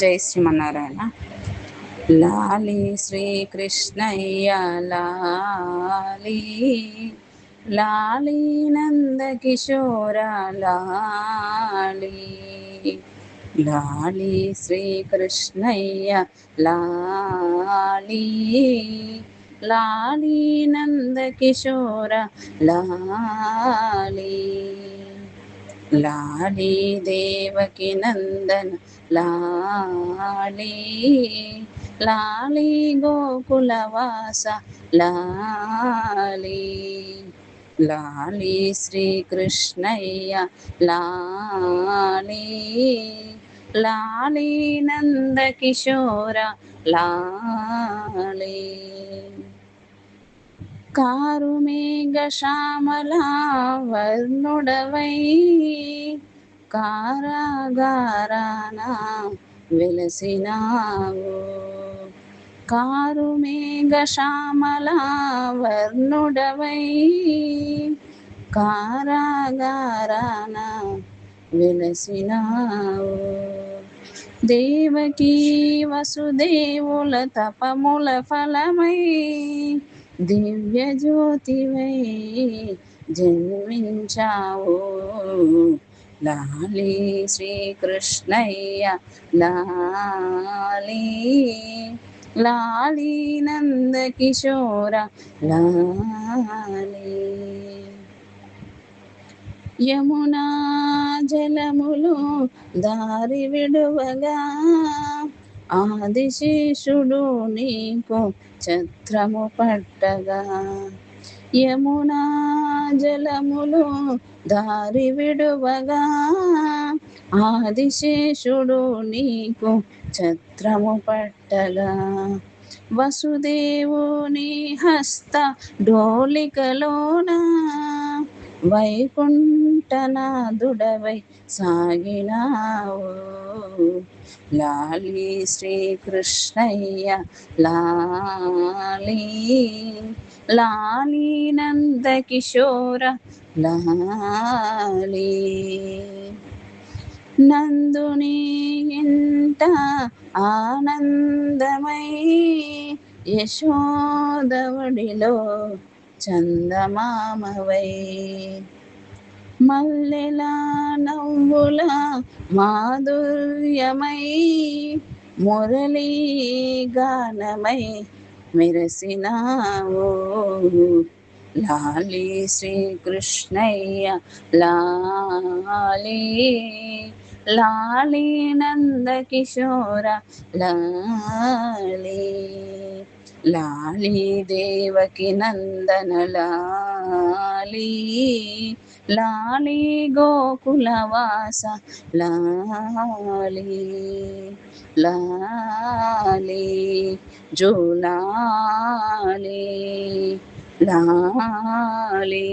జై శ్రీమన్నారాయణ. లాలి శ్రీకృష్ణయ్య లాలి, లాలి నందకిశోర లాలి, లాలి శ్రీకృష్ణయ్య లాలి, లాలి నందకిశోర లాలి, లాలి దేవకి నందన లాలి, లాలి గోకులవాస లాలి, లాలి శ్రీకృష్ణయ్య లాలి, లాలి నందకిశోర లాలి, కారుమేఘ శ్యామల వర్ణుడవై కారాగారాన వెలసినావు, కారుమేఘ శ్యామల వర్ణుడవై కారాగారాన వెలసినావు, దేవకీ వసుదేవుల తపముల ఫలమై దివ్య జ్యోతివై జన్మించావు, లాలి శ్రీకృష్ణయ్య లాలి, లాలి నందకిశోర లాలి, యమునా జలములు దారి విడువగా ఆదిశేషుడు నీకు ఛత్రము పట్టగా, యమునా జలములు దారి విడువగా ఆదిశేషుడు నీకు ఛత్రము పట్టగా, వసుదేవుని హస్త డోలికలోన వైకుంఠనాథుడవై సాగినావు, లాలి శ్రీకృష్ణయ్య లాలి, లాలి నందకిశోర లాలి, నందుని ఇంట ఆనందమై యశోదవుడిలో చందమామవై, మల్లెల నవ్వుల మాధుర్యమై మురళీ గానమై మెరసినావు, లాలి శ్రీకృష్ణయ్య లాలి, లాలి నందకిశోర లాలి, లాలి దేవకి నందన లాలి, లాలి గోకులవాస లాలి, లాలి జోలాలి లాలి.